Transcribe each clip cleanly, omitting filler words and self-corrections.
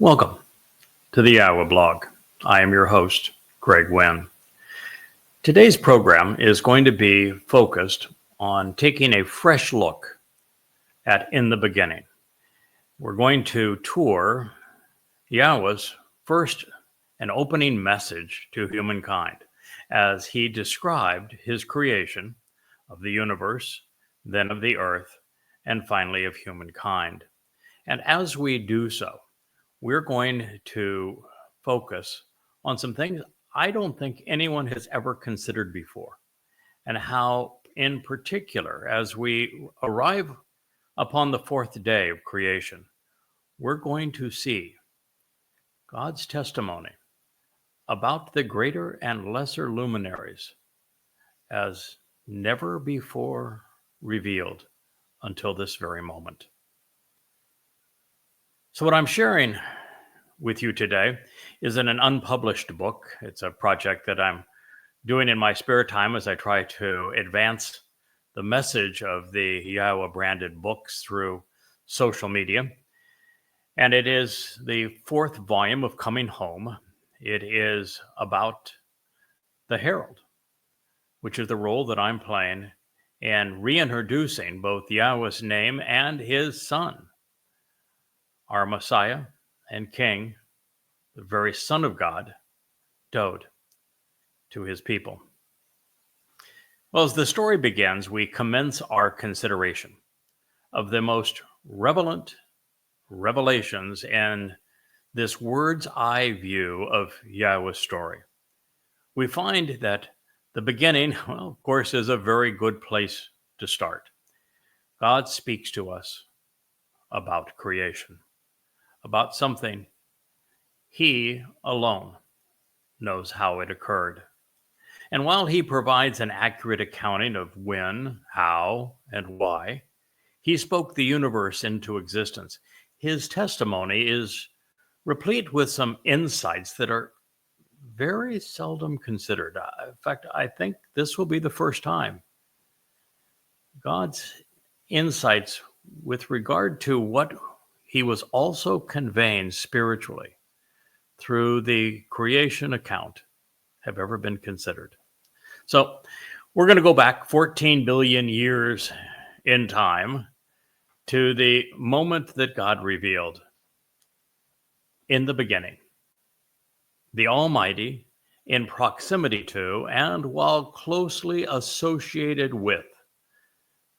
Welcome to the Iowa blog. I am your host, Greg Wynn. Today's program is going to be focused on taking a fresh look at In the Beginning. We're going to tour Yahweh's first and opening message to humankind as he described his creation of the universe, then of the earth, and finally of humankind. And as we do so, we're going to focus on some things I don't think anyone has ever considered before, and how, in particular, as we arrive upon the fourth day of creation, we're going to see God's testimony about the greater and lesser luminaries as never before revealed until this very moment. So what I'm sharing with you today is in an unpublished book. It's a project that I'm doing in my spare time as I try to advance the message of the Yahweh branded books through social media. And it is the fourth volume of Coming Home. It is about the Herald, which is the role that I'm playing in reintroducing both Yahweh's name and his son, our Messiah and King, the very Son of God, Dode, to his people. Well, as the story begins, we commence our consideration of the most relevant revelations in this word's eye view of Yahweh's story. We find that the beginning, well, of course, is a very good place to start. God speaks to us about creation, about something he alone knows how it occurred. And while he provides an accurate accounting of when, how, and why he spoke the universe into existence, his testimony is replete with some insights that are very seldom considered. In fact, I think this will be the first time God's insights with regard to what he was also conveying spiritually through the creation account have ever been considered. So we're going to go back 14 billion years in time to the moment that God revealed in the beginning, the Almighty, in proximity to and while closely associated with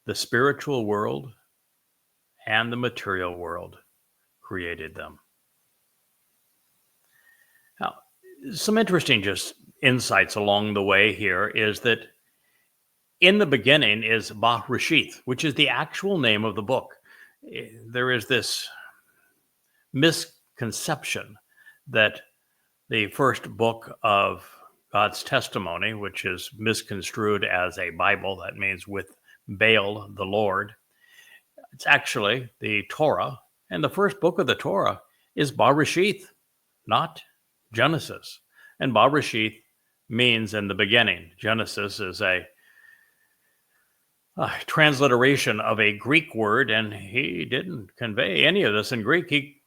the spiritual world and the material world, created them. Now, some interesting just insights along the way here is that in the beginning is Bereshith, which is the actual name of the book. There is this misconception that the first book of God's testimony, which is misconstrued as a Bible, that means with Baal, the Lord, it's actually the Torah. And the first book of the Torah is Bereshith, not Genesis. And Bereshith means in the beginning. Genesis is a transliteration of a Greek word, and he didn't convey any of this in Greek. He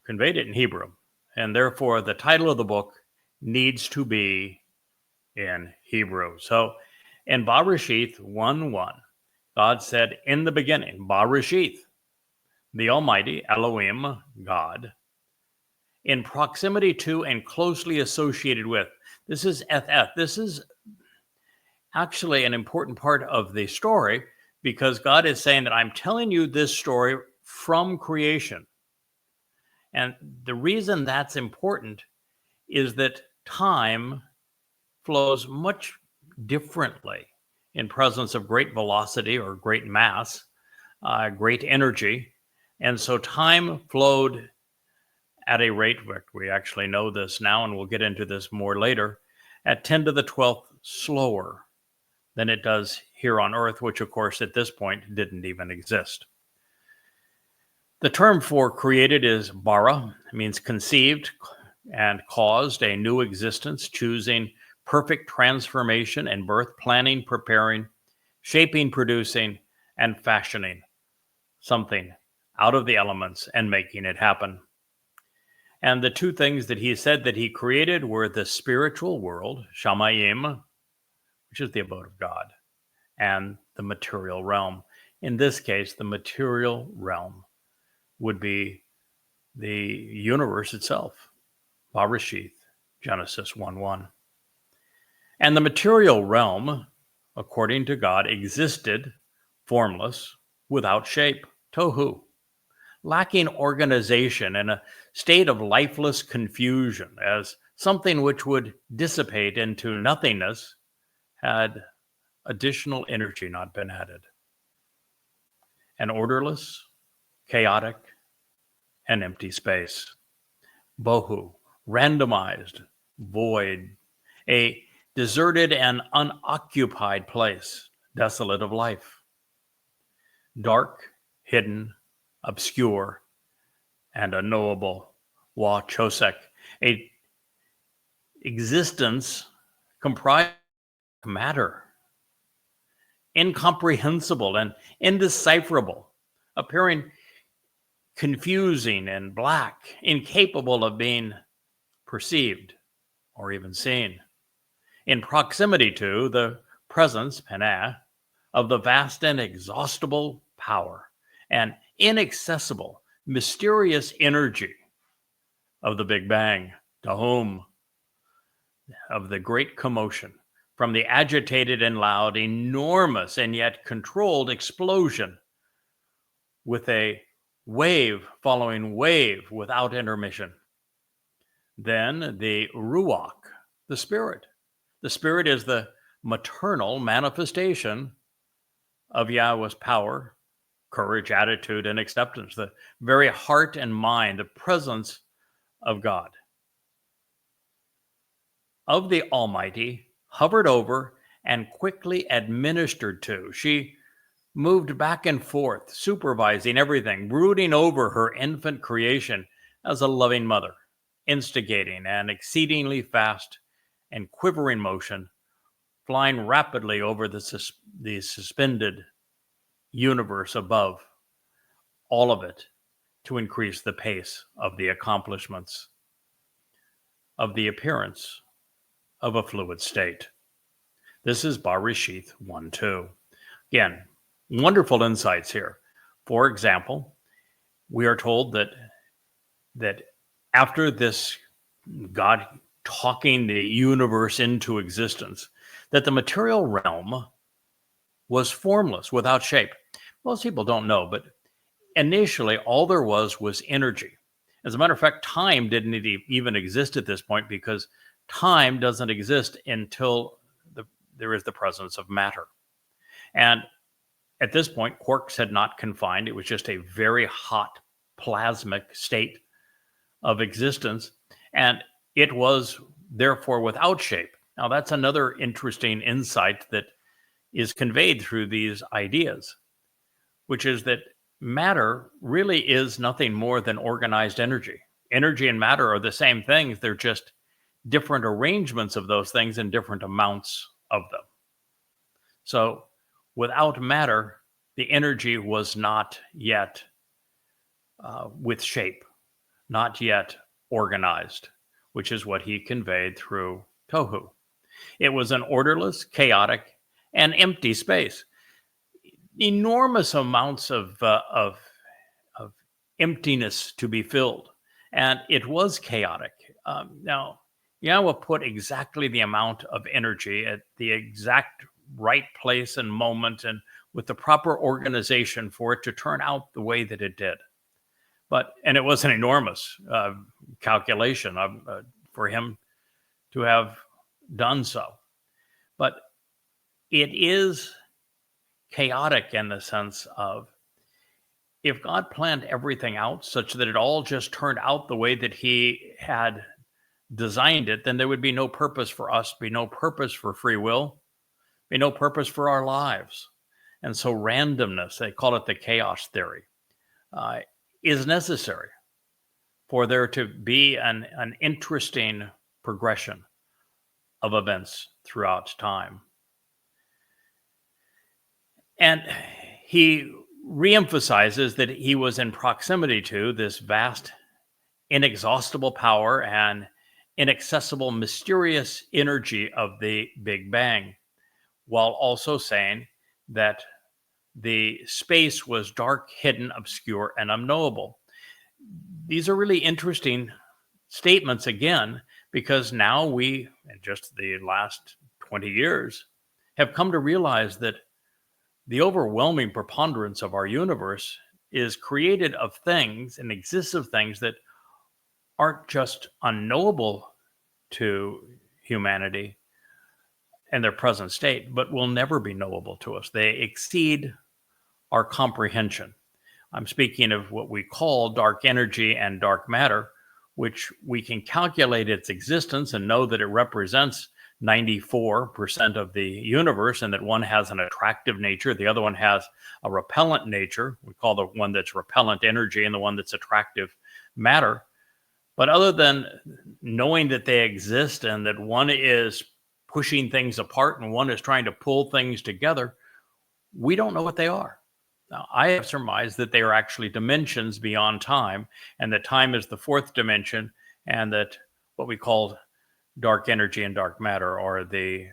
conveyed it in Hebrew. And therefore, the title of the book needs to be in Hebrew. So in Bereshith 1:1, God said, in the beginning, Bereshith, the Almighty, Elohim, God, in proximity to and closely associated with. This is eth. This is actually an important part of the story because God is saying that I'm telling you this story from creation. And the reason that's important is that time flows much differently in presence of great velocity or great mass, great energy. And so time flowed at a rate, we actually know this now, and we'll get into this more later, at 10 to the 12th slower than it does here on Earth, which of course at this point didn't even exist. The term for created is bara. It means conceived and caused a new existence, choosing perfect transformation and birth, planning, preparing, shaping, producing, and fashioning something out of the elements and making it happen. And the two things that he said that he created were the spiritual world, Shamayim, which is the abode of God, and the material realm. In this case, the material realm would be the universe itself, Barashith, Genesis 1:1. And the material realm, according to God, existed formless, without shape, tohu, lacking organization in a state of lifeless confusion, as something which would dissipate into nothingness had additional energy not been added. An orderless, chaotic, and empty space. Bohu, randomized, void, a deserted and unoccupied place, desolate of life. Dark, hidden, obscure, and unknowable. Wa Chosek, a existence comprised of matter, incomprehensible and indecipherable, appearing confusing and black, incapable of being perceived or even seen, in proximity to the presence, Panah, of the vast and exhaustible power and inaccessible, mysterious energy of the Big Bang, Tahom, of the great commotion, from the agitated and loud, enormous and yet controlled explosion, with a wave following wave without intermission. Then the Ruach, the Spirit. The Spirit is the maternal manifestation of Yahweh's power, courage, attitude, and acceptance, the very heart and mind, the presence of God, of the Almighty, hovered over and quickly administered to. She moved back and forth, supervising everything, brooding over her infant creation as a loving mother, instigating an exceedingly fast and quivering motion, flying rapidly over the suspended universe above, all of it to increase the pace of the accomplishments of the appearance of a fluid state. This is Barashith 1:2. Again, wonderful insights here. For example, we are told that after this God talking the universe into existence, that the material realm was formless, without shape. Most people don't know, but initially all there was energy. As a matter of fact, time didn't even exist at this point, because time doesn't exist until there is the presence of matter. And at this point, quarks had not confined. It was just a very hot plasmic state of existence, and it was therefore without shape. Now, that's another interesting insight that is conveyed through these ideas, which is that matter really is nothing more than organized energy. Energy and matter are the same things. They're just different arrangements of those things and different amounts of them. So without matter, the energy was not yet with shape, not yet organized, which is what he conveyed through Tohu. It was an orderless, chaotic, and empty space. Enormous amounts of emptiness to be filled, and it was chaotic. Now, Yahweh put exactly the amount of energy at the exact right place and moment, and with the proper organization for it to turn out the way that it did. And it was an enormous calculation for him to have done so. But it is chaotic in the sense of, if God planned everything out such that it all just turned out the way that he had designed it, then there would be no purpose for us, be no purpose for free will, be no purpose for our lives. And so randomness, they call it the chaos theory, is necessary for there to be an interesting progression of events throughout time. And he reemphasizes that he was in proximity to this vast inexhaustible power and inaccessible, mysterious energy of the Big Bang, while also saying that the space was dark, hidden, obscure, and unknowable. These are really interesting statements again, because now we, in just the last 20 years, have come to realize that the overwhelming preponderance of our universe is created of things and exists of things that aren't just unknowable to humanity in their present state, but will never be knowable to us. They exceed our comprehension. I'm speaking of what we call dark energy and dark matter, which we can calculate its existence and know that it represents 94% of the universe, and that one has an attractive nature, the other one has a repellent nature. We call the one that's repellent energy and the one that's attractive matter. But other than knowing that they exist and that one is pushing things apart and one is trying to pull things together, we don't know what they are. Now, I have surmised that they are actually dimensions beyond time, and that time is the fourth dimension, and that what we call dark energy and dark matter are the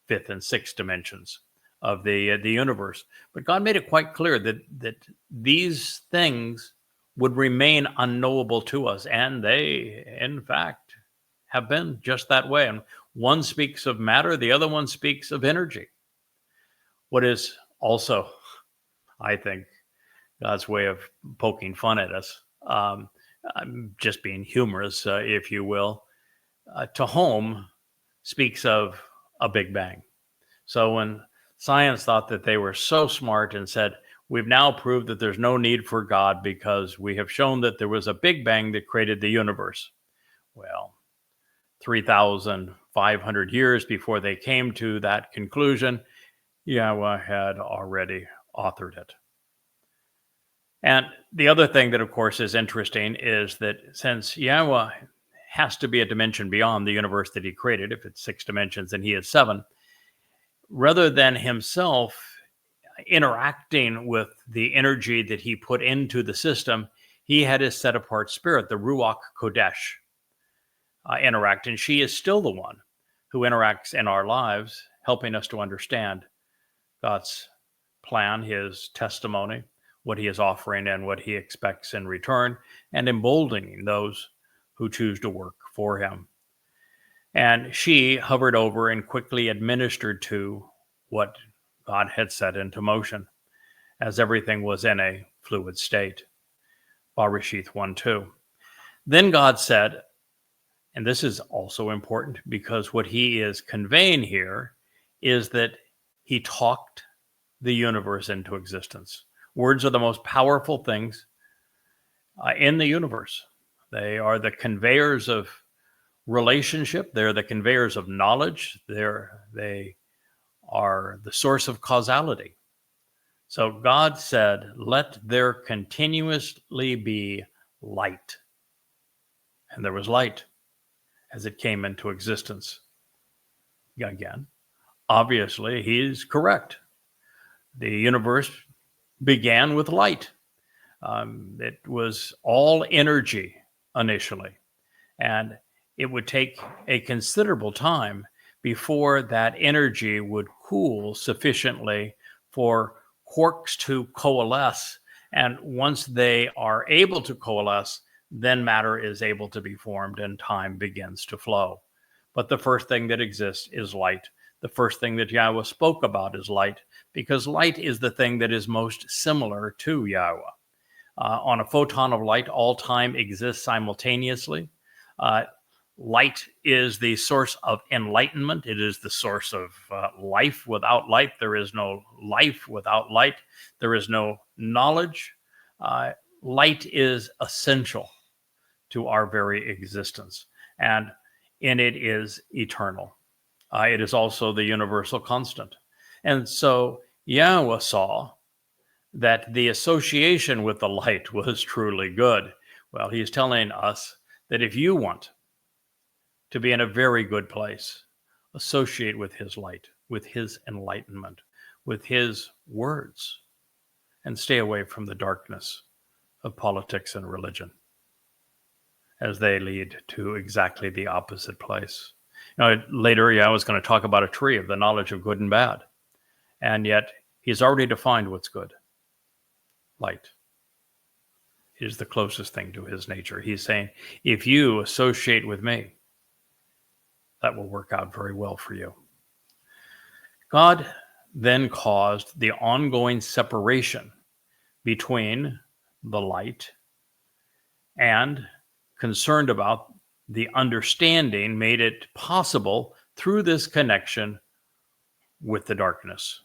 fifth and sixth dimensions of the universe. But God made it quite clear that these things would remain unknowable to us, and they, in fact, have been just that way. And one speaks of matter, the other one speaks of energy. What is also, I think, God's way of poking fun at us, I'm just being humorous, if you will. Tehom speaks of a Big Bang. So when science thought that they were so smart and said, we've now proved that there's no need for God because we have shown that there was a Big Bang that created the universe. Well, 3,500 years before they came to that conclusion, Yahweh had already authored it. And the other thing that, of course, is interesting is that since Yahweh has to be a dimension beyond the universe that he created, if it's 6 dimensions and he is 7, rather than himself interacting with the energy that he put into the system, he had his set-apart spirit, the Ruach Kodesh, interact. And she is still the one who interacts in our lives, helping us to understand God's plan, his testimony, what he is offering and what he expects in return, and emboldening those who choose to work for him. And she hovered over and quickly administered to what God had set into motion, as everything was in a fluid state. Barashith 1:2. Then God said, and this is also important because what he is conveying here is that he talked the universe into existence. Words are the most powerful things in the universe. They are the conveyors of relationship. They're the conveyors of knowledge. They are the source of causality. So God said, let there continuously be light. And there was light as it came into existence. Again, obviously, he's correct. The universe began with light. It was all energy initially, and it would take a considerable time before that energy would cool sufficiently for quarks to coalesce. And once they are able to coalesce, then matter is able to be formed and time begins to flow. But the first thing that exists is light. The first thing that Yahweh spoke about is light, because light is the thing that is most similar to Yahweh. On a photon of light, all time exists simultaneously. Light is the source of enlightenment. It is the source of life. Without light, there is no life. Without light, there is no knowledge. Light is essential to our very existence, and in it is eternal. It is also the universal constant. And so Yahweh saw that the association with the light was truly good. Well, he's telling us that if you want to be in a very good place, associate with his light, with his enlightenment, with his words, and stay away from the darkness of politics and religion. as they lead to exactly the opposite place. Later, I was going to talk about a tree of the knowledge of good and bad. And yet, he's already defined what's good. Light is the closest thing to his nature. He's saying, if you associate with me, that will work out very well for you. God then caused the ongoing separation between the light and concerned about the understanding made it possible through this connection with the darkness.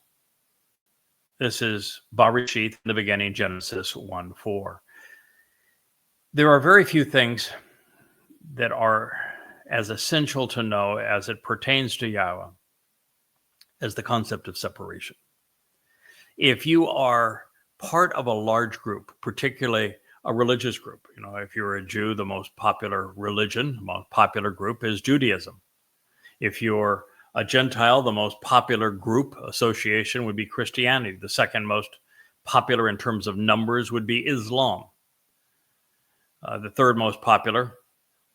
This is Bereshith in the beginning, Genesis 1:4. There are very few things that are as essential to know as it pertains to Yahweh as the concept of separation. If you are part of a large group, particularly a religious group, if you're a Jew, the most popular religion, the most popular group is Judaism. If you're a Gentile, the most popular group association would be Christianity. The second most popular in terms of numbers would be Islam. The third most popular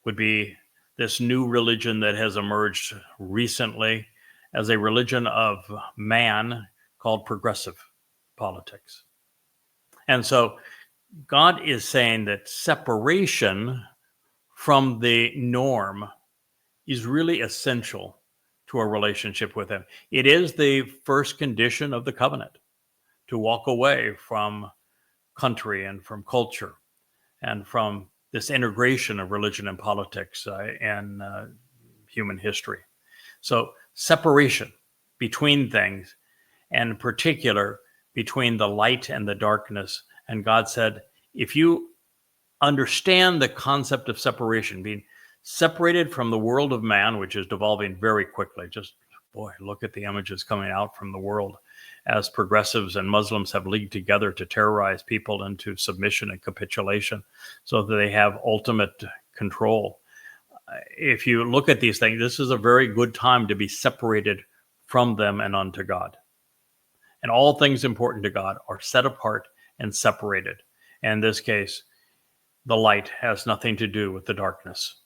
would be this new religion that has emerged recently as a religion of man called progressive politics. And so God is saying that separation from the norm is really essential to a relationship with him. It is the first condition of the covenant, to walk away from country and from culture and from this integration of religion and politics and human history. So separation between things, and in particular between the light and the darkness. And God said, if you understand the concept of separation, being separated from the world of man, which is devolving very quickly, look at the images coming out from the world as progressives and Muslims have leagued together to terrorize people into submission and capitulation so that they have ultimate control. If you look at these things, this is a very good time to be separated from them and unto God. And all things important to God are set apart and separated. And in this case, the light has nothing to do with the darkness.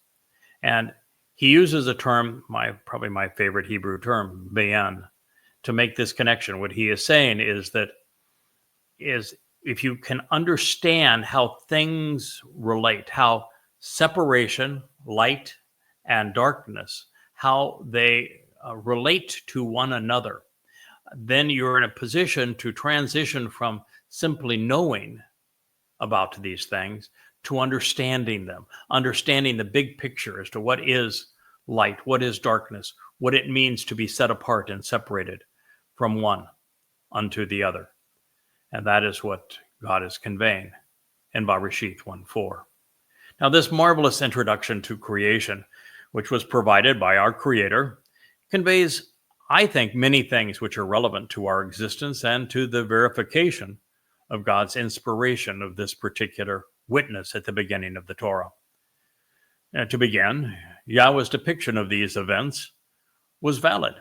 And he uses a term, probably my favorite Hebrew term, bayan, to make this connection. What he is saying is if you can understand how things relate, how separation, light and darkness, how they relate to one another, then you're in a position to transition from simply knowing about these things to understanding them, understanding the big picture as to what is light, what is darkness, what it means to be set apart and separated from one unto the other. And that is what God is conveying in Bereshith 1:4. Now, this marvelous introduction to creation, which was provided by our Creator, conveys, I think, many things which are relevant to our existence and to the verification of God's inspiration of this particular witness at the beginning of the Torah. To begin, Yahweh's depiction of these events was valid.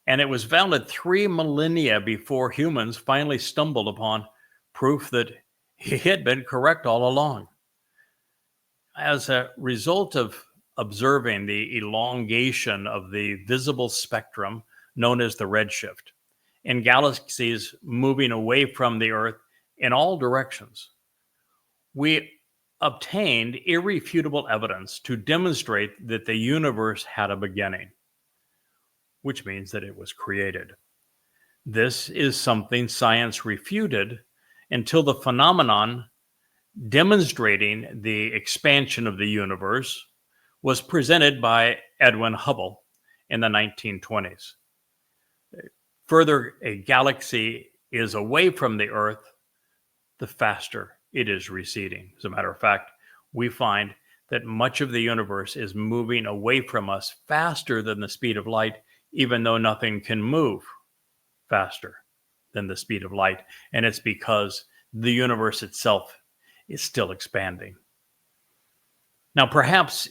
And it was valid 3 millennia before humans finally stumbled upon proof that he had been correct all along. As a result of observing the elongation of the visible spectrum known as the redshift in galaxies moving away from the Earth in all directions, we obtained irrefutable evidence to demonstrate that the universe had a beginning, which means that it was created. This is something science refuted until the phenomenon demonstrating the expansion of the universe was presented by Edwin Hubble in the 1920s. Further a galaxy is away from the Earth, the faster it is receding. As a matter of fact, we find that much of the universe is moving away from us faster than the speed of light, even though nothing can move faster than the speed of light. And it's because the universe itself is still expanding. Now, perhaps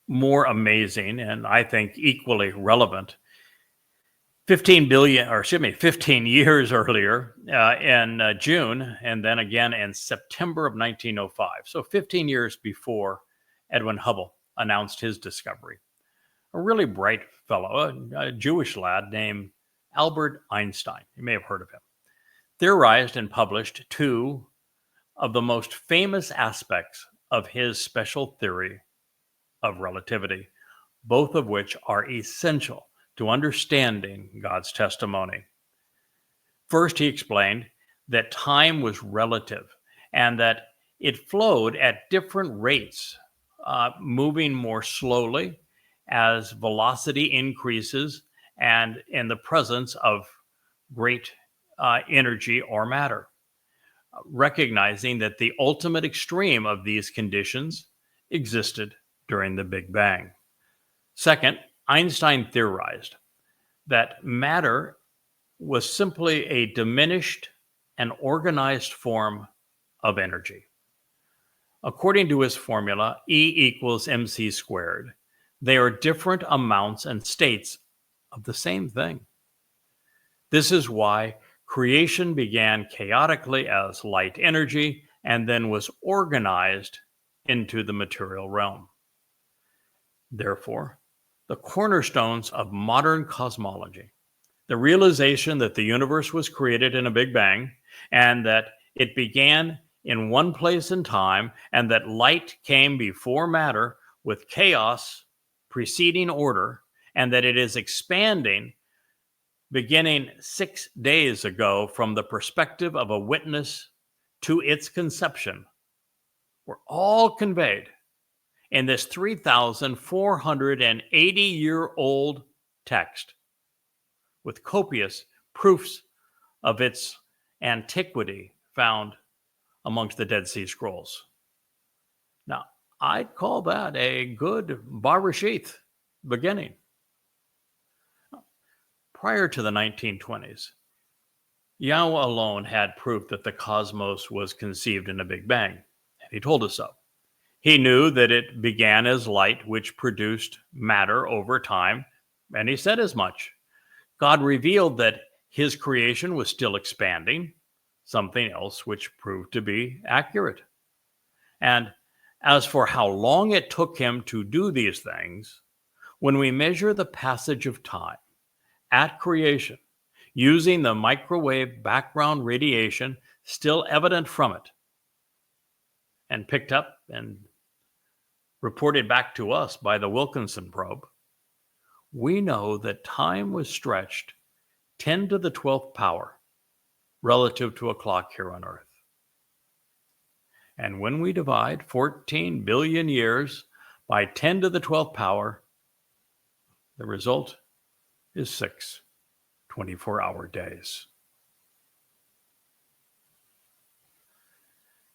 more amazing, and I think equally relevant, 15 years earlier in June, and then again in September of 1905. So 15 years before Edwin Hubble announced his discovery. A really bright fellow, a Jewish lad named Albert Einstein, you may have heard of him, theorized and published two of the most famous aspects of his special theory of relativity, both of which are essential to understanding God's testimony. First, he explained that time was relative and that it flowed at different rates, moving more slowly as velocity increases and in the presence of great energy or matter, recognizing that the ultimate extreme of these conditions existed during the Big Bang. Second, Einstein theorized that matter was simply a diminished and organized form of energy. According to his formula, E equals mc squared, they are different amounts and states of the same thing. This is why creation began chaotically as light energy and then was organized into the material realm. Therefore, the cornerstones of modern cosmology, the realization that the universe was created in a Big Bang and that it began in one place in time and that light came before matter with chaos preceding order, and that it is expanding beginning 6 days ago from the perspective of a witness to its conception, were all conveyed in this 3,480-year-old text with copious proofs of its antiquity found amongst the Dead Sea Scrolls. Now, I'd call that a good Bereshith beginning. Prior to the 1920s, Yahweh alone had proof that the cosmos was conceived in a Big Bang, and he told us so. He knew that it began as light, which produced matter over time, and he said as much. God revealed that his creation was still expanding, something else which proved to be accurate. And as for how long it took him to do these things, when we measure the passage of time at creation, using the microwave background radiation still evident from it, and picked up and reported back to us by the Wilkinson probe, we know that time was stretched 10 to the 12th power relative to a clock here on Earth. And when we divide 14 billion years by 10 to the 12th power, the result is 6 24-hour days.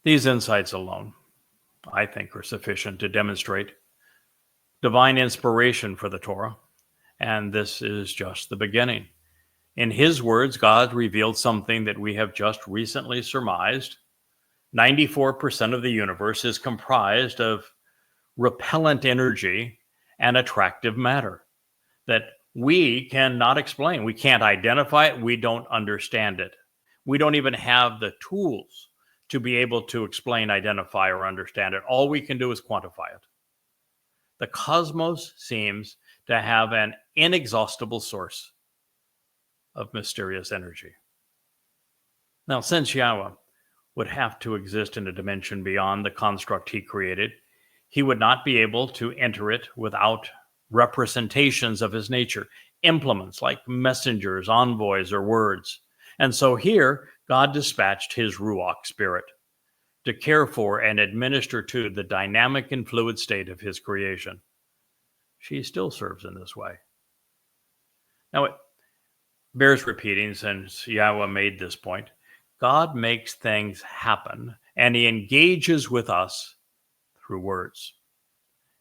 These insights alone, I think, are sufficient to demonstrate divine inspiration for the Torah, and this is just the beginning. In his words, God revealed something that we have just recently surmised. 94% of the universe is comprised of repellent energy and attractive matter that we cannot explain. We can't identify it. We don't understand it. We don't even have the tools to be able to explain, identify, or understand it. All we can do is quantify it. The cosmos seems to have an inexhaustible source of mysterious energy. Now, since Yahweh would have to exist in a dimension beyond the construct he created, he would not be able to enter it without representations of his nature, implements like messengers, envoys, or words. And so here, God dispatched his Ruach spirit to care for and administer to the dynamic and fluid state of his creation. She still serves in this way. Now, it bears repeating, since Yahweh made this point, God makes things happen, and he engages with us through words.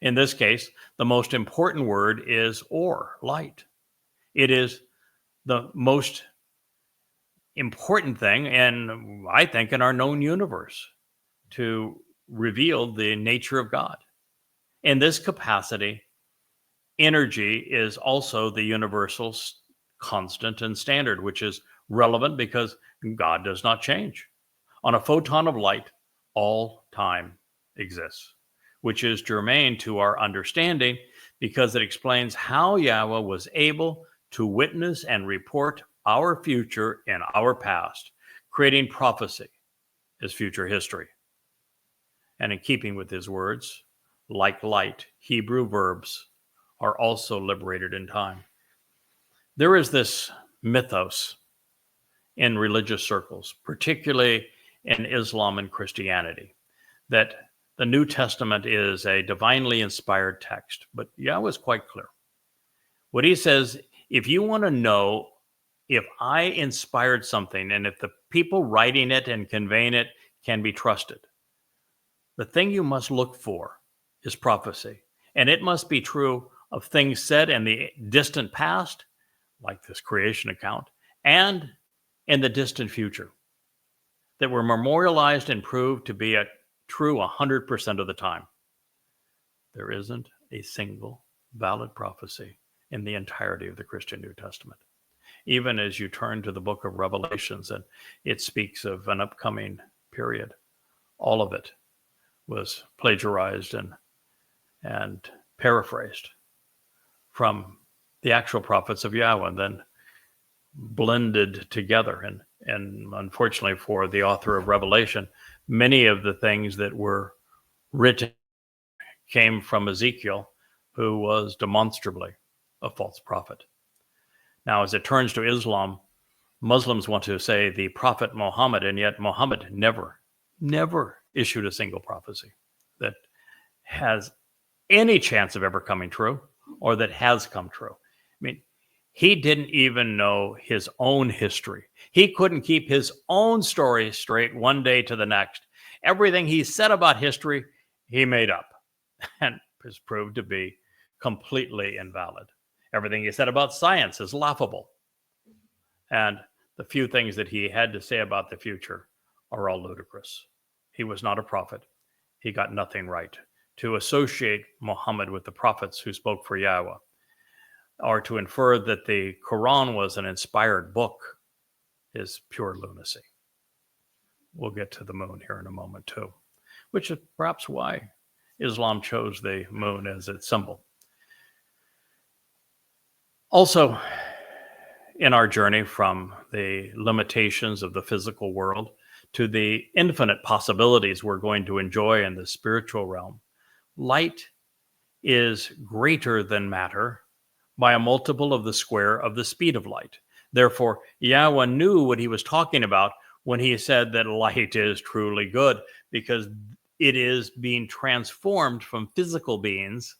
In this case, the most important word is or, light. It is the most important thing, and I think, in our known universe to reveal the nature of God. In this capacity, energy is also the universal constant and standard, which is relevant because God does not change. On a photon of light, all time exists. which is germane to our understanding because it explains how Yahweh was able to witness and report our future in our past, creating prophecy as future history. And in keeping with his words, like light, Hebrew verbs are also liberated in time. There is this mythos in religious circles, particularly in Islam and Christianity, that the New Testament is a divinely inspired text. But Yahweh is quite clear. What he says, if you want to know if I inspired something and if the people writing it and conveying it can be trusted, the thing you must look for is prophecy. And it must be true of things said in the distant past, like this creation account, and in the distant future, that were memorialized and proved to be true 100% of the time. There isn't a single valid prophecy in the entirety of the Christian New Testament. Even as you turn to the book of Revelations and it speaks of an upcoming period, all of it was plagiarized and paraphrased from the actual prophets of Yahweh and then blended together. And unfortunately for the author of Revelation, many of the things that were written came from Ezekiel, who was demonstrably a false prophet. Now, as it turns to Islam, Muslims want to say the prophet Muhammad, and yet Muhammad never issued a single prophecy that has any chance of ever coming true or that has come true. I mean, he didn't even know his own history. He couldn't keep his own story straight one day to the next. Everything he said about history, he made up and has proved to be completely invalid. Everything he said about science is laughable. And the few things that he had to say about the future are all ludicrous. He was not a prophet. He got nothing right. To associate Muhammad with the prophets who spoke for Yahweh, or to infer that the Quran was an inspired book, is pure lunacy. We'll get to the moon here in a moment too, which is perhaps why Islam chose the moon as its symbol. Also, in our journey from the limitations of the physical world to the infinite possibilities we're going to enjoy in the spiritual realm, light is greater than matter by a multiple of the square of the speed of light. Therefore, Yahweh knew what he was talking about when he said that light is truly good, because it is being transformed from physical beings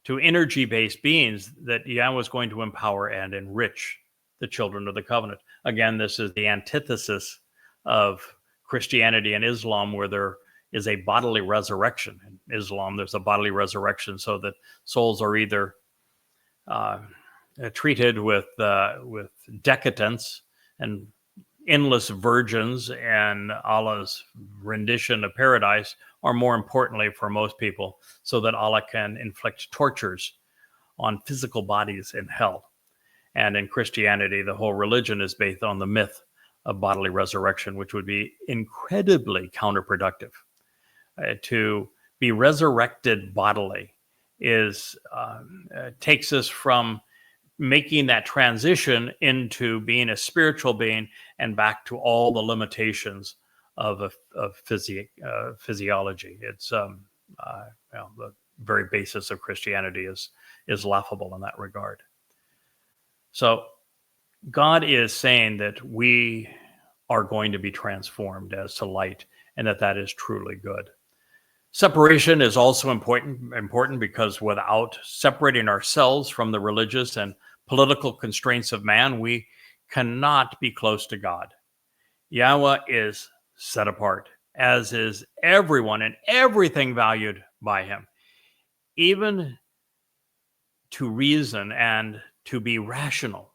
to energy-based beings that Yahweh is going to empower and enrich the children of the covenant. Again, this is the antithesis of Christianity and Islam, where there is a bodily resurrection. In Islam, there's a bodily resurrection so that souls are either treated with decadence and endless virgins and Allah's rendition of paradise, or more importantly for most people, so that Allah can inflict tortures on physical bodies in hell. And in Christianity, the whole religion is based on the myth of bodily resurrection, which would be incredibly counterproductive. To be resurrected bodily takes us from making that transition into being a spiritual being and back to all the limitations of physiology. It's the very basis of Christianity is laughable in that regard. So God is saying that we are going to be transformed as to light, and that is truly good. Separation is also important because without separating ourselves from the religious and political constraints of man, we cannot be close to God. Yahweh is set apart, as is everyone and everything valued by him. Even to reason and to be rational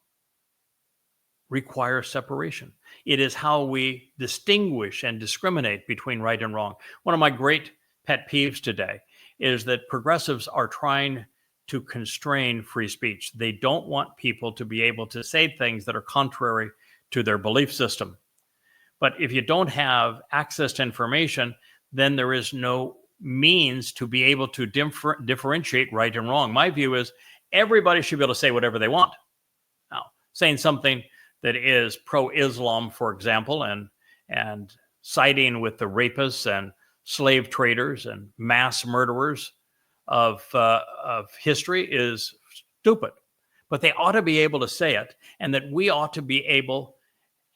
requires separation. It is how we distinguish and discriminate between right and wrong. One of my great pet peeves today is that progressives are trying to constrain free speech. They don't want people to be able to say things that are contrary to their belief system. But if you don't have access to information, then there is no means to be able to differentiate right and wrong. My view is everybody should be able to say whatever they want. Now, saying something that is pro-Islam, for example, and siding with the rapists and slave traders and mass murderers of history is stupid. But they ought to be able to say it, and that we ought to be able,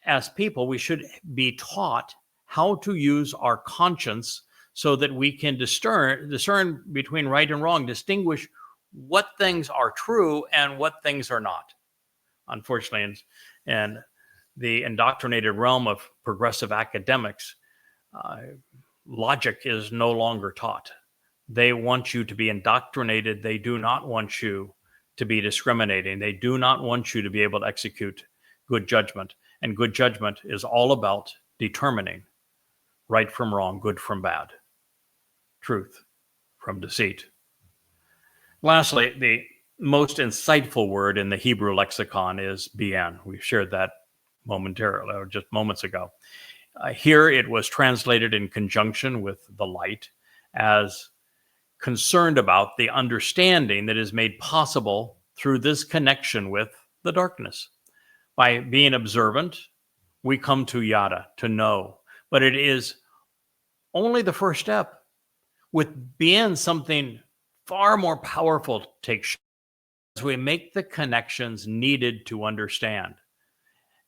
as people, we should be taught how to use our conscience so that we can discern between right and wrong, distinguish what things are true and what things are not. Unfortunately, in the indoctrinated realm of progressive academics, logic is no longer taught. They want you to be indoctrinated. They do not want you to be discriminating. They do not want you to be able to execute good judgment. And good judgment is all about determining right from wrong, good from bad, truth from deceit. Lastly, the most insightful word in the Hebrew lexicon is bien. We shared that momentarily, or just moments ago. Here it was translated in conjunction with the light as concerned about the understanding that is made possible through this connection with the darkness. By being observant, we come to yada, to know. But it is only the first step. With bien, something far more powerful takes shape as we make the connections needed to understand.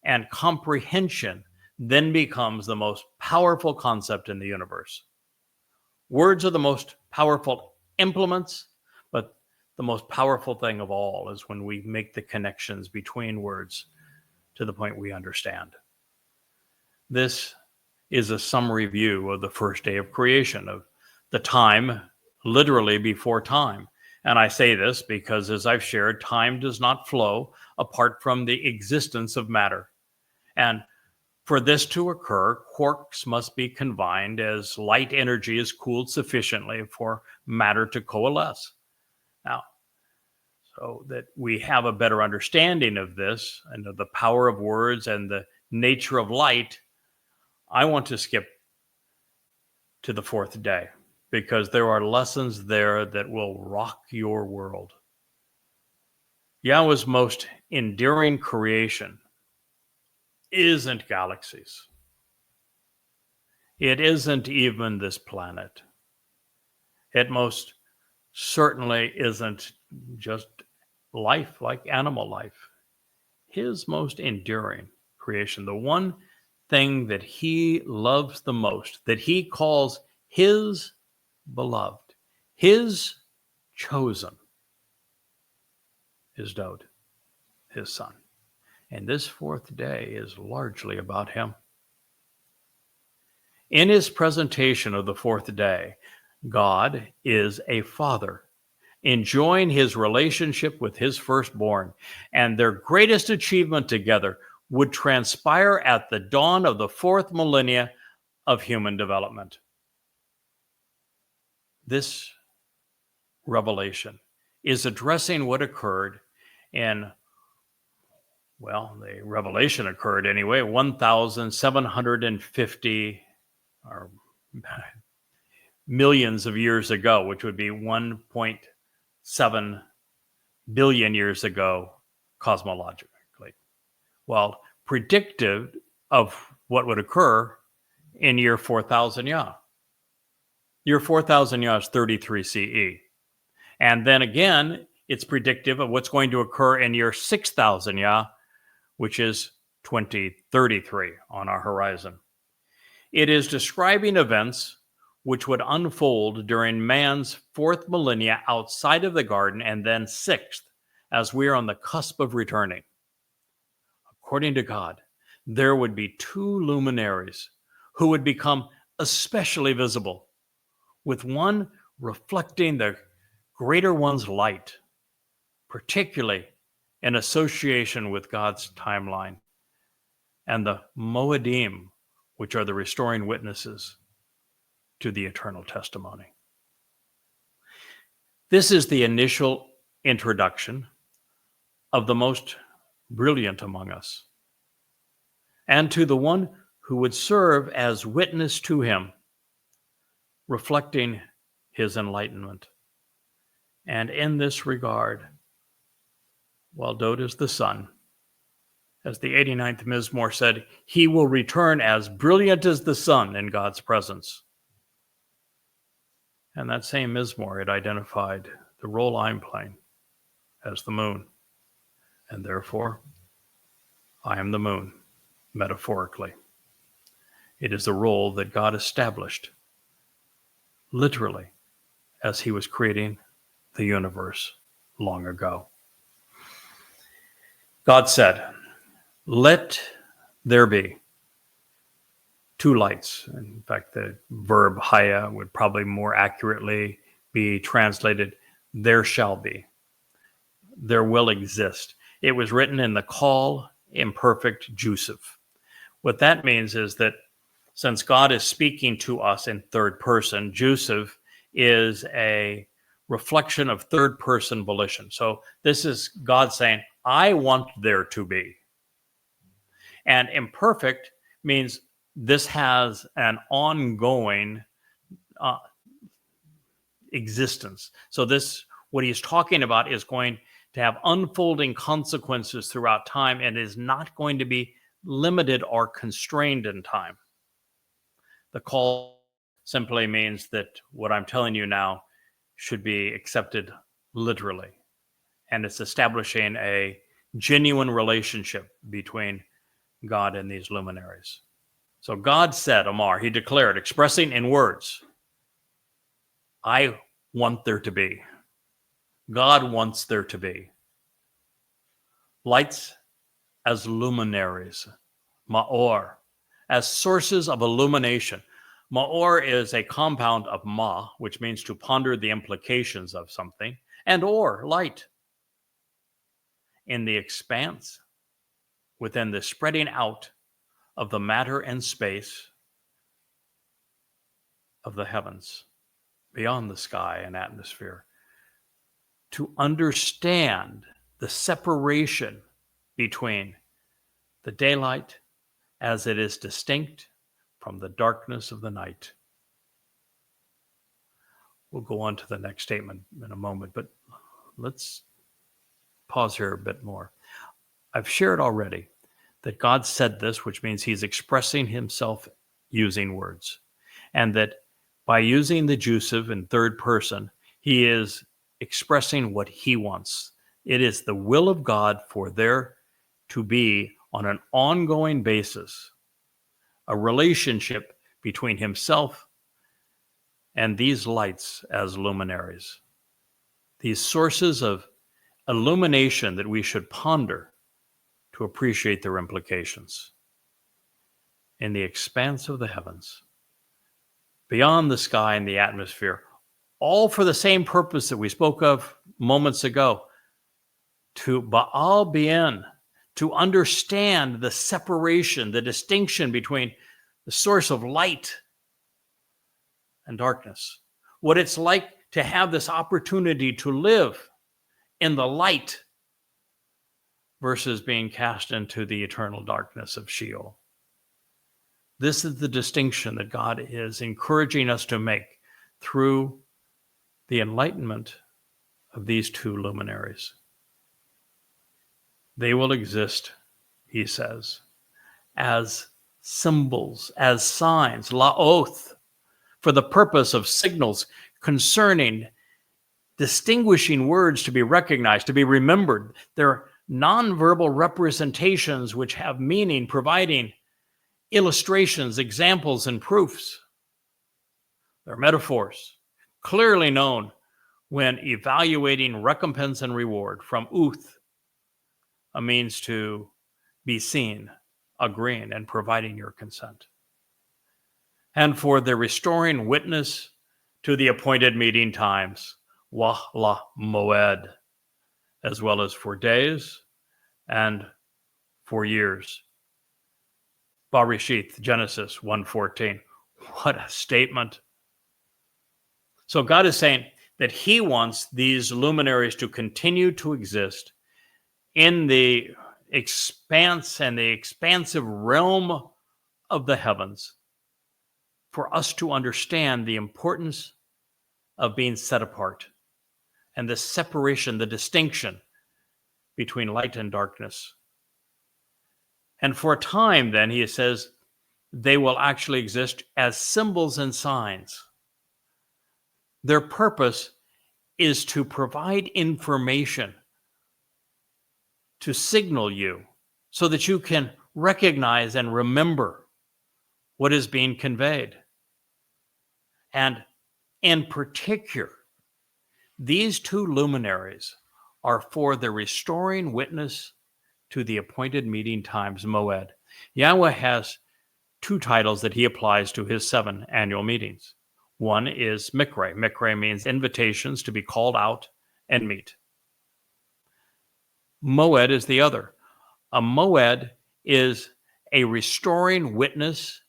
And comprehension then becomes the most powerful concept in the universe. Words are the most powerful implements, but the most powerful thing of all is when we make the connections between words to the point we understand. This is a summary view of the first day of creation, of the time literally before time. And I say this because, as I've shared, time does not flow apart from the existence of matter. And for this to occur, quarks must be confined as light energy is cooled sufficiently for matter to coalesce. Now, so that we have a better understanding of this and of the power of words and the nature of light, I want to skip to the fourth day, because there are lessons there that will rock your world. Yahweh's most endearing creation isn't galaxies. It isn't even this planet. It most certainly isn't just life like animal life. His most enduring creation, the one thing that he loves the most, that he calls his beloved, his chosen, is Dod, his son. And this fourth day is largely about him. In his presentation of the fourth day, God is a father enjoying his relationship with his firstborn, and their greatest achievement together would transpire at the dawn of the fourth millennia of human development. This revelation is addressing what occurred in, well, the revelation occurred anyway, 1,750 or millions of years ago, which would be 1.7 billion years ago cosmologically. Well, predictive of what would occur in year 4000 Yah. Year 4000 Yah is 33 CE. And then again, it's predictive of what's going to occur in year 6000 Yah, which is 2033 on our horizon. It is describing events which would unfold during man's fourth millennia outside of the garden, and then sixth, as we are on the cusp of returning. According to God, there would be two luminaries who would become especially visible, with one reflecting the greater one's light, particularly in association with God's timeline, and the Moedim, which are the restoring witnesses to the eternal testimony. This is the initial introduction of the most brilliant among us, and to the one who would serve as witness to him, reflecting his enlightenment. And in this regard, while Dode is the sun, as the 89th Mizmor said, he will return as brilliant as the sun in God's presence. And that same Mizmor, it identified the role I'm playing as the moon. And therefore, I am the moon, metaphorically. It is the role that God established, literally, as he was creating the universe long ago. God said, "Let there be two lights." In fact, the verb haya would probably more accurately be translated, "there shall be." There will exist. It was written in the Qal imperfect Jusiv. What that means is that since God is speaking to us in third person, Jusiv is a reflection of third person volition. So this is God saying, I want there to be. And imperfect means this has an ongoing existence. So this, what he's talking about, is going to have unfolding consequences throughout time and is not going to be limited or constrained in time. The Qal simply means that what I'm telling you now should be accepted literally. And it's establishing a genuine relationship between God and these luminaries. So God said, Amar, he declared, expressing in words, I want there to be. God wants there to be lights as luminaries, ma'or, as sources of illumination. Ma'or is a compound of ma, which means to ponder the implications of something, and or, light. In the expanse, within the spreading out of the matter and space of the heavens, beyond the sky and atmosphere, to understand the separation between the daylight as it is distinct from the darkness of the night. We'll go on to the next statement in a moment, but let's pause here a bit more. I've shared already that God said this, which means he's expressing himself using words, and that by using the Jusiv in third person, he is expressing what he wants. It is the will of God for there to be, on an ongoing basis, a relationship between himself and these lights as luminaries, these sources of illumination that we should ponder to appreciate their implications. In the expanse of the heavens, beyond the sky and the atmosphere, all for the same purpose that we spoke of moments ago, to Baal Bien, to understand the separation, the distinction between the source of light and darkness, what it's like to have this opportunity to live in the light versus being cast into the eternal darkness of Sheol. This is the distinction that God is encouraging us to make through the enlightenment of these two luminaries. They will exist, he says, as symbols, as signs, la'oth, for the purpose of signals concerning distinguishing words to be recognized, to be remembered. They're nonverbal representations which have meaning, providing illustrations, examples, and proofs. They're metaphors, clearly known when evaluating recompense and reward from uth, a means to be seen, agreeing, and providing your consent. And for the restoring witness to the appointed meeting times, wah la moed, as well as for days and for years. Barishith, Genesis 1:14. What a statement. So God is saying that he wants these luminaries to continue to exist in the expanse and the expansive realm of the heavens, for us to understand the importance of being set apart, and the separation, the distinction between light and darkness. And for a time, then, he says, they will actually exist as symbols and signs. Their purpose is to provide information, to signal you so that you can recognize and remember what is being conveyed. And in particular, these two luminaries are for the restoring witness to the appointed meeting times, Moed. Yahweh has two titles that he applies to his 7 annual meetings. One is Mikre. Mikre means invitations to be called out and meet. Moed is the other. A Moed is a restoring witness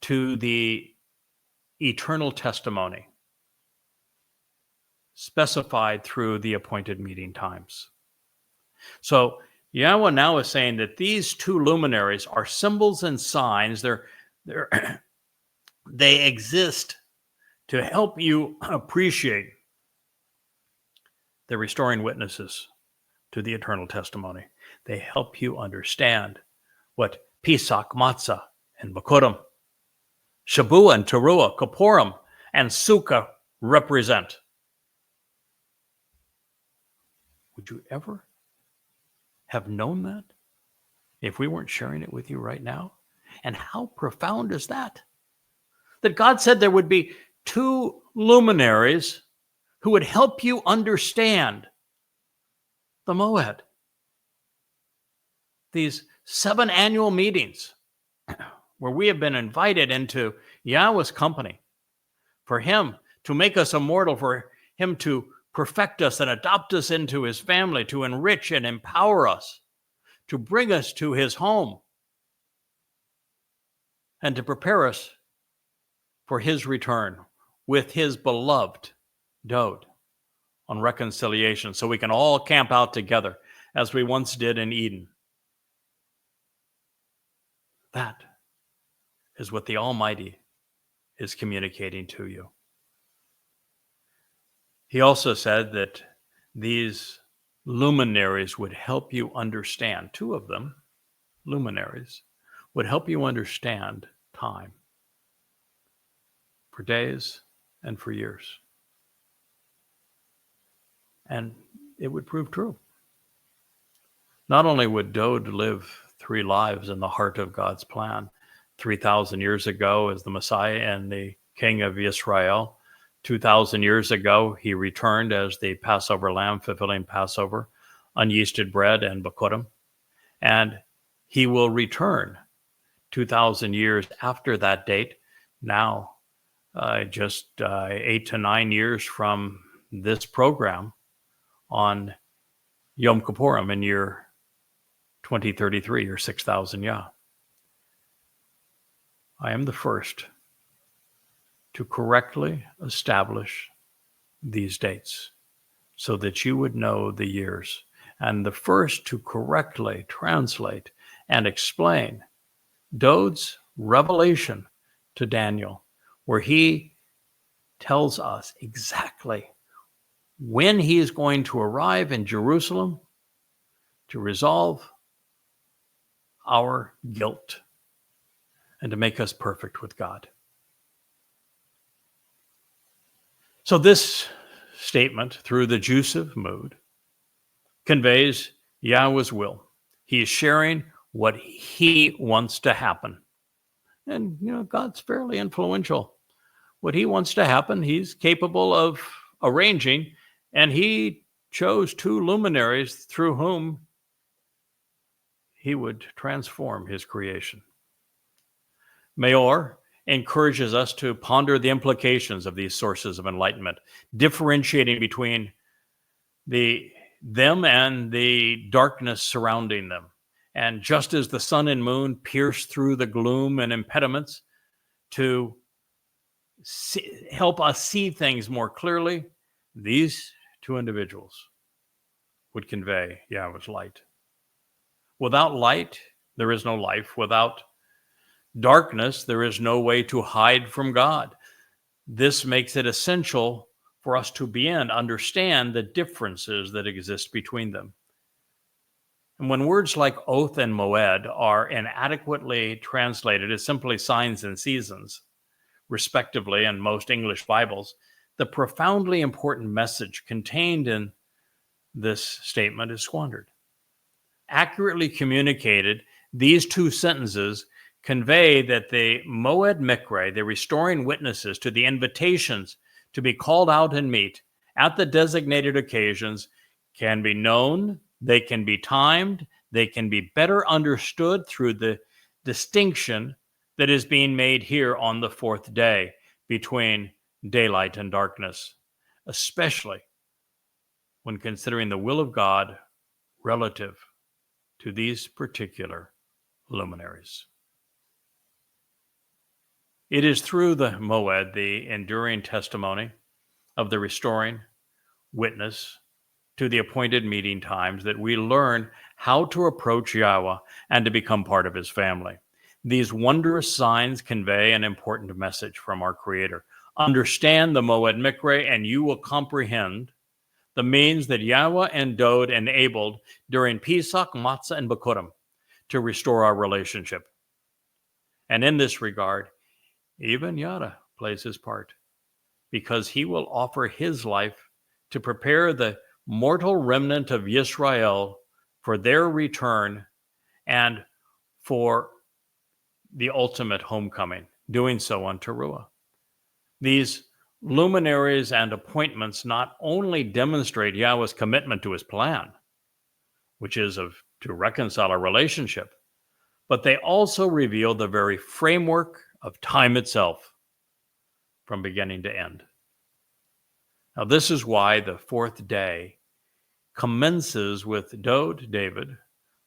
to the eternal testimony specified through the appointed meeting times. So Yahweh now is saying that these two luminaries are symbols and signs. They exist to help you appreciate the restoring witnesses to the eternal testimony. They help you understand what Pesach, Matzah, and Bikurim, Shabuah and Teruah, Kippurim, and Sukkah represent. Would you ever have known that if we weren't sharing it with you right now? And how profound is that? That God said there would be two luminaries who would help you understand the Moed. These 7 annual meetings where we have been invited into Yahweh's company for him to make us immortal, for him to perfect us and adopt us into his family, to enrich and empower us, to bring us to his home, and to prepare us for his return with his beloved Dode on reconciliation, so we can all camp out together as we once did in Eden. That is what the Almighty is communicating to you. He also said that these luminaries would help you understand, 2 of them, luminaries, would help you understand time for days and for years. And it would prove true. Not only would Dode live 3 lives in the heart of God's plan, 3,000 years ago as the Messiah and the King of Israel, 2,000 years ago he returned as the Passover lamb, fulfilling Passover, unyeasted bread, and Bikurim. And he will return 2,000 years after that date, now just 8 to 9 years from this program, on Yom Kippurim in year 2033, or 6,000 Yah. I am the first to correctly establish these dates so that you would know the years, and the first to correctly translate and explain Dode's revelation to Daniel, where he tells us exactly when he is going to arrive in Jerusalem to resolve our guilt and to make us perfect with God. So this statement, through the Jusiv mood, conveys Yahweh's will. He is sharing what he wants to happen. And, God's fairly influential. What he wants to happen, he's capable of arranging, and he chose 2 luminaries through whom he would transform his creation. Meor encourages us to ponder the implications of these sources of enlightenment, differentiating between them and the darkness surrounding them. And just as the sun and moon pierce through the gloom and impediments to help us see things more clearly, these 2 individuals would convey Yahweh's light. Without light, there is no life. Without darkness, there is no way to hide from God. This makes it essential for us to begin to understand the differences that exist between them. And when words like oath and moed are inadequately translated as simply signs and seasons, respectively, in most English Bibles, the profoundly important message contained in this statement is squandered. Accurately communicated, these two sentences convey that the Moed Mikre, the restoring witnesses to the invitations to be called out and meet at the designated occasions, can be known, they can be timed, they can be better understood through the distinction that is being made here on the fourth day between daylight and darkness, especially when considering the will of God relative to these particular luminaries. It is through the Moed, the enduring testimony of the restoring witness to the appointed meeting times, that we learn how to approach Yahweh and to become part of his family. These wondrous signs convey an important message from our Creator. Understand the Moed Mikre, and you will comprehend the means that Yahweh and Dode enabled during Pesach, Matzah, and Bikurim to restore our relationship. And in this regard, even Yada plays his part, because he will offer his life to prepare the mortal remnant of Yisrael for their return and for the ultimate homecoming, doing so on Teruah. These luminaries and appointments not only demonstrate Yahweh's commitment to his plan, which is to reconcile our relationship, but they also reveal the very framework of time itself from beginning to end. Now, this is why the fourth day commences with Dode, David,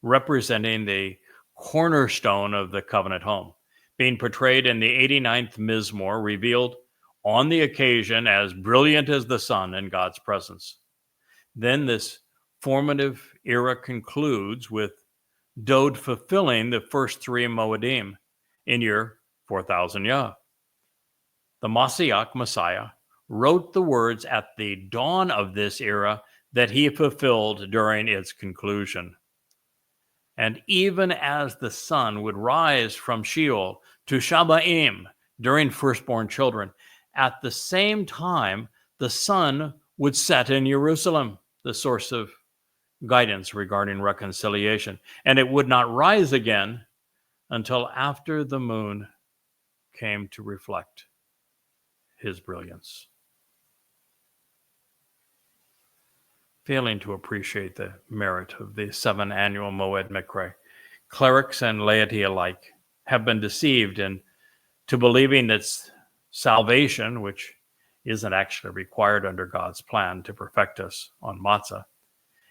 representing the cornerstone of the covenant home, being portrayed in the 89th Mizmor, revealed on the occasion as brilliant as the sun in God's presence. Then this formative era concludes with Dode fulfilling the first three Moedim in year 4000 Yah. The Mashiach, Messiah, wrote the words at the dawn of this era that he fulfilled during its conclusion. And even as the sun would rise from Sheol to Shabaim during firstborn children, at the same time the sun would set in Jerusalem, the source of guidance regarding reconciliation, and it would not rise again until after the moon came to reflect his brilliance. Failing to appreciate the merit of the 7 annual Moed Mikre, clerics and laity alike have been deceived into believing that salvation, which isn't actually required under God's plan to perfect us on Matzah,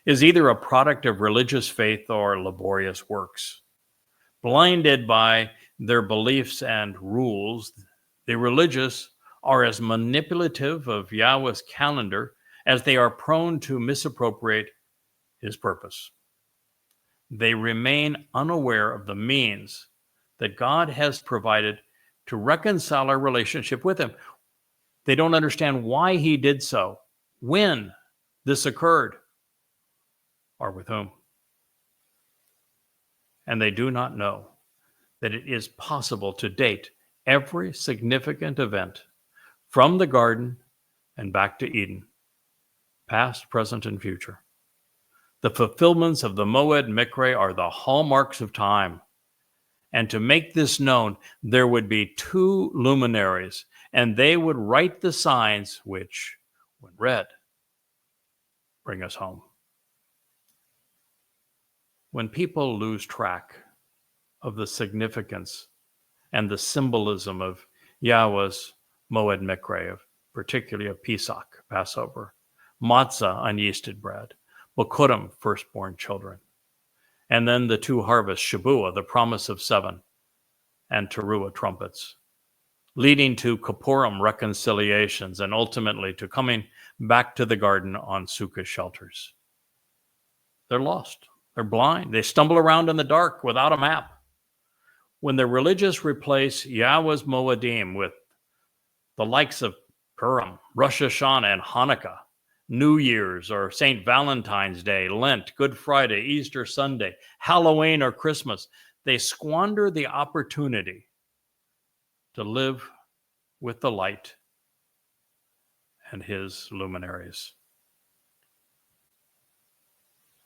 is either a product of religious faith or laborious works. Blinded by their beliefs and rules, the religious are as manipulative of Yahweh's calendar as they are prone to misappropriate his purpose. They remain unaware of the means that God has provided to reconcile our relationship with him. They don't understand why he did so, when this occurred, or with whom. And they do not know that it is possible to date every significant event from the garden and back to Eden, past, present, and future. The fulfillments of the Moed Mikre are the hallmarks of time. And to make this known, there would be 2 luminaries, and they would write the signs which, when read, bring us home. When people lose track of the significance and the symbolism of Yahweh's Moed Mikre, particularly of Pesach, Passover, Matzah, unyeasted bread, Bikurim, firstborn children, and then the 2 harvests, Shabuah, the promise of 7, and Teruah, trumpets, leading to Kippurim, reconciliations, and ultimately to coming back to the garden on Sukkah shelters. They're lost. They're blind. They stumble around in the dark without a map. When the religious replace Yahweh's Moedim with the likes of Purim, Rosh Hashanah, and Hanukkah, New Year's or St. Valentine's Day, Lent, Good Friday, Easter Sunday, Halloween, or Christmas, they squander the opportunity to live with the light and his luminaries.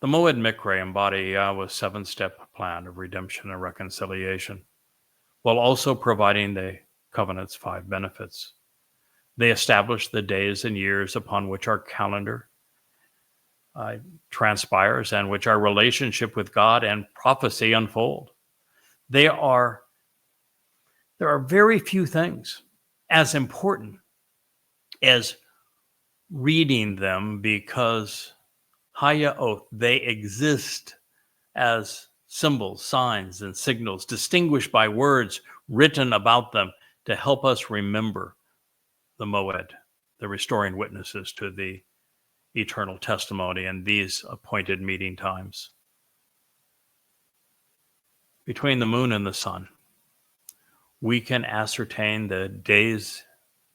The Moed Mikre embody Yahweh's seven-step plan of redemption and reconciliation, while also providing the covenant's five benefits. They establish the days and years upon which our calendar transpires and which our relationship with God and prophecy unfold. There are very few things as important as reading them, because Haya'oth, they exist as symbols, signs, and signals, distinguished by words written about them to help us remember the Moed, the restoring witnesses to the eternal testimony and these appointed meeting times. Between the moon and the sun, we can ascertain the days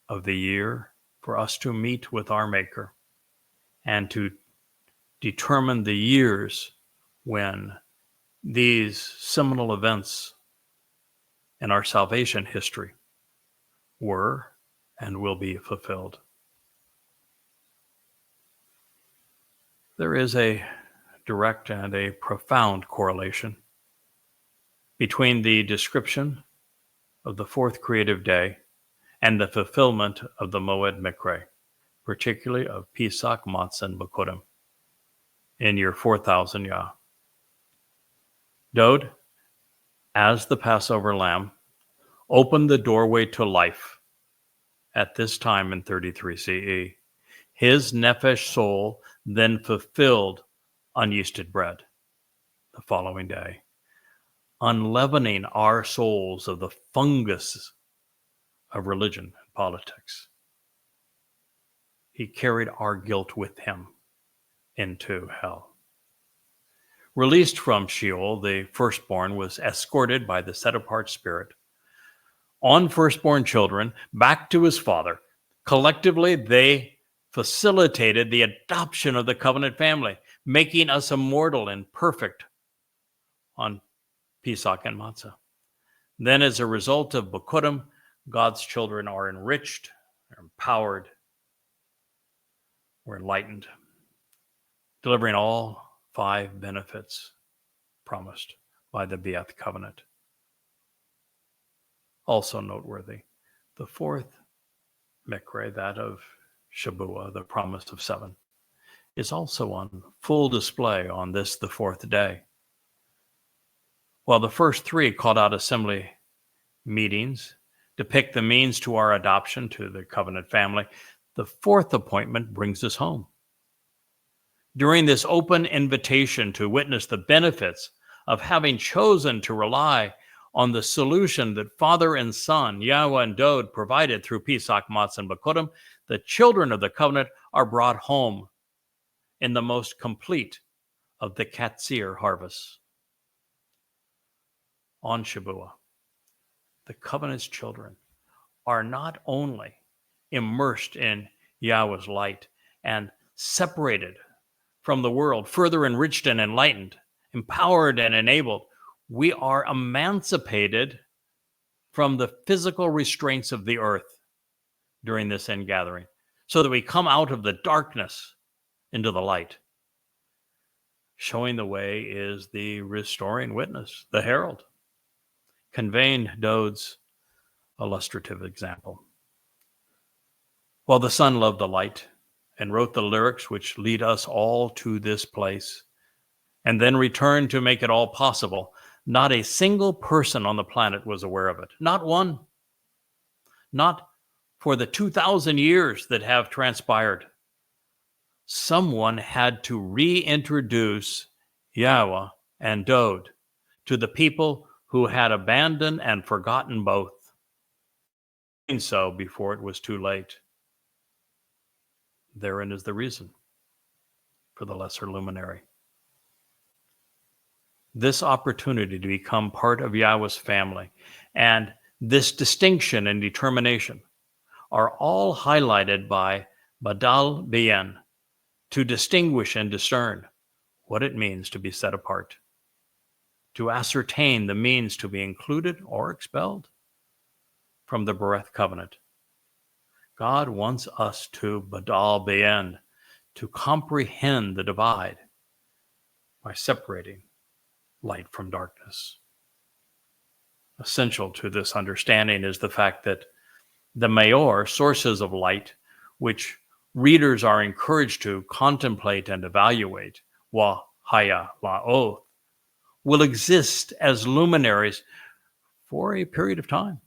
of the year for us to meet with our Maker and to determine the years when these seminal events in our salvation history were and will be fulfilled. There is a direct and a profound correlation between the description of the fourth creative day and the fulfillment of the Moed Mikre, particularly of Pesach, Matzah, and Bikurim, in year 4000 Yah. Dod, as the Passover lamb, opened the doorway to life at this time in 33 CE. His nephesh soul then fulfilled unyeasted bread the following day, unleavening our souls of the fungus of religion and politics. He carried our guilt with him into hell. Released from Sheol, the firstborn was escorted by the set-apart Spirit on firstborn children back to his father. Collectively, they facilitated the adoption of the covenant family, making us immortal and perfect on Pesach and Matzah. Then, as a result of Bikurim, God's children are enriched, are empowered, we're enlightened, delivering all five benefits promised by the B'ath covenant. Also noteworthy, the fourth Mikre, that of Shabua, the promise of seven, is also on full display on this, the fourth day. While the first three called out assembly meetings depict the means to our adoption to the covenant family, the fourth appointment brings us home. During this open invitation to witness the benefits of having chosen to rely on the solution that Father and Son, Yahweh and Dod, provided through Pesach, Matzah, and Bikurim, the children of the covenant are brought home in the most complete of the Katsir harvests. On Shabua, the covenant's children are not only immersed in Yahweh's light and separated from the world, further enriched and enlightened, empowered and enabled, we are emancipated from the physical restraints of the earth during this ingathering, so that we come out of the darkness into the light. Showing the way is the restoring witness, the herald, conveying Dod's illustrative example. While the Son loved the light and wrote the lyrics which lead us all to this place, and then returned to make it all possible, not a single person on the planet was aware of it. Not one. Not for the 2,000 years that have transpired. Someone had to reintroduce Yahweh and Dod to the people who had abandoned and forgotten both. Doing so before it was too late. Therein is the reason for the lesser luminary. This opportunity to become part of Yahweh's family and this distinction and determination are all highlighted by Badal Bien to distinguish and discern what it means to be set apart, to ascertain the means to be included or expelled from the Bereth covenant. God wants us to Badal Bien, to comprehend the divide by separating light from darkness. Essential to this understanding is the fact that the Maor, sources of light, which readers are encouraged to contemplate and evaluate, Wa Haya La'oth, will exist as luminaries for a period of time,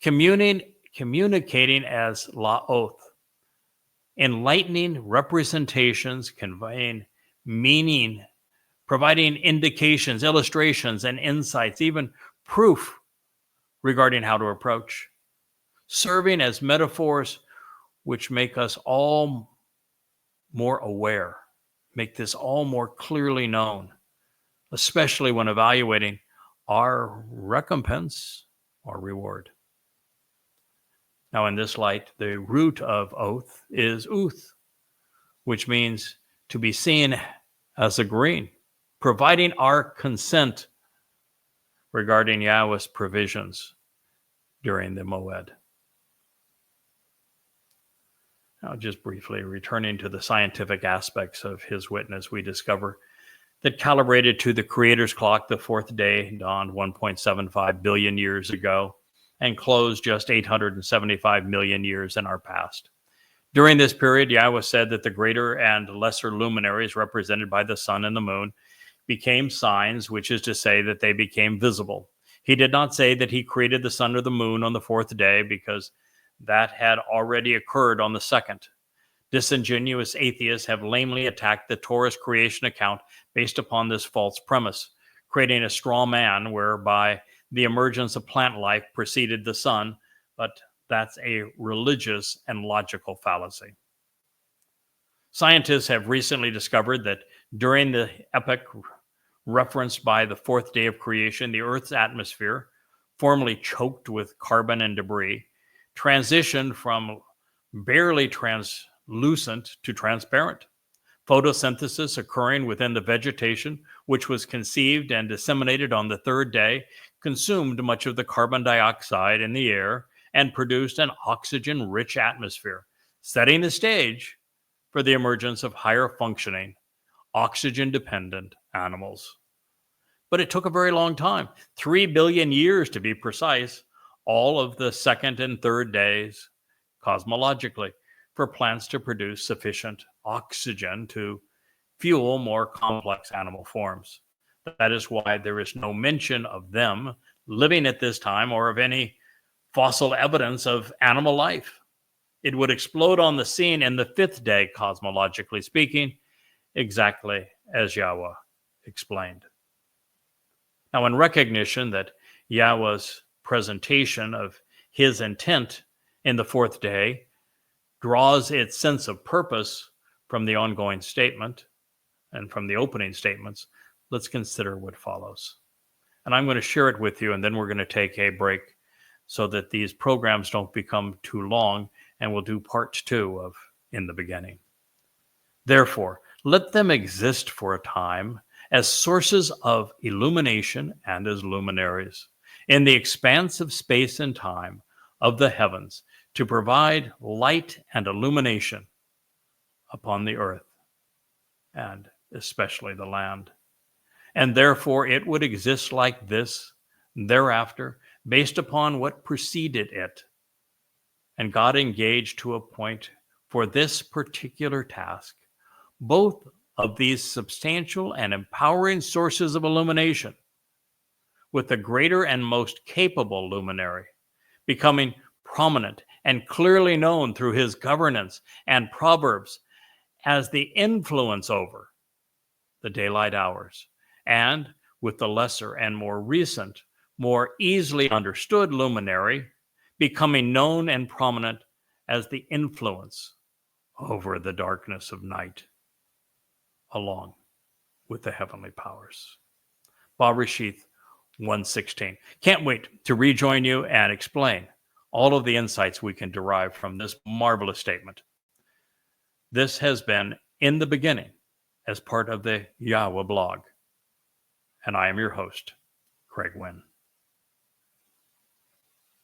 communicating as La'oth, enlightening representations, conveying meaning, providing indications, illustrations, and insights, even proof regarding how to approach, serving as metaphors which make us all more aware, make this all more clearly known, especially when evaluating our recompense or reward. Now, in this light, the root of oath is uth, which means to be seen as agreeing, providing our consent regarding Yahweh's provisions during the Moed. Now, just briefly, returning to the scientific aspects of his witness, we discover that calibrated to the Creator's clock, the fourth day dawned 1.75 billion years ago and closed just 875 million years in our past. During this period, Yahweh said that the greater and lesser luminaries represented by the sun and the moon became signs, which is to say that they became visible. He did not say that he created the sun or the moon on the fourth day, because that had already occurred on the second. Disingenuous atheists have lamely attacked the Torah's creation account based upon this false premise, creating a straw man whereby the emergence of plant life preceded the sun, but that's a religious and logical fallacy. Scientists have recently discovered that during the epoch referenced by the fourth day of creation, the Earth's atmosphere, formerly choked with carbon and debris, transitioned from barely translucent to transparent. Photosynthesis occurring within the vegetation, which was conceived and disseminated on the third day, consumed much of the carbon dioxide in the air and produced an oxygen-rich atmosphere, setting the stage for the emergence of higher functioning, oxygen-dependent animals. But it took a very long time, 3 billion years to be precise, all of the second and third days, cosmologically, for plants to produce sufficient oxygen to fuel more complex animal forms. That is why there is no mention of them living at this time or of any fossil evidence of animal life. It would explode on the scene in the fifth day, cosmologically speaking, exactly as Yahweh explained. Now, in recognition that Yahweh's presentation of his intent in the fourth day draws its sense of purpose from the ongoing statement and from the opening statements, let's consider what follows. And I'm going to share it with you, and then we're going to take a break so that these programs don't become too long, and we'll do part 2 of In the Beginning. Therefore, let them exist for a time as sources of illumination and as luminaries in the expanse of space and time of the heavens, to provide light and illumination upon the earth and especially the land. And therefore it would exist like this thereafter, based upon what preceded it. And God engaged to appoint for this particular task both of these substantial and empowering sources of illumination, with the greater and most capable luminary becoming prominent and clearly known through his governance and proverbs as the influence over the daylight hours, and with the lesser and more recent, more easily understood luminary becoming known and prominent as the influence over the darkness of night, along with the heavenly powers. Bereshith 1:16. Can't wait to rejoin you and explain all of the insights we can derive from this marvelous statement. This has been In the Beginning as part of the Yahweh blog. And I am your host, Craig Wynn.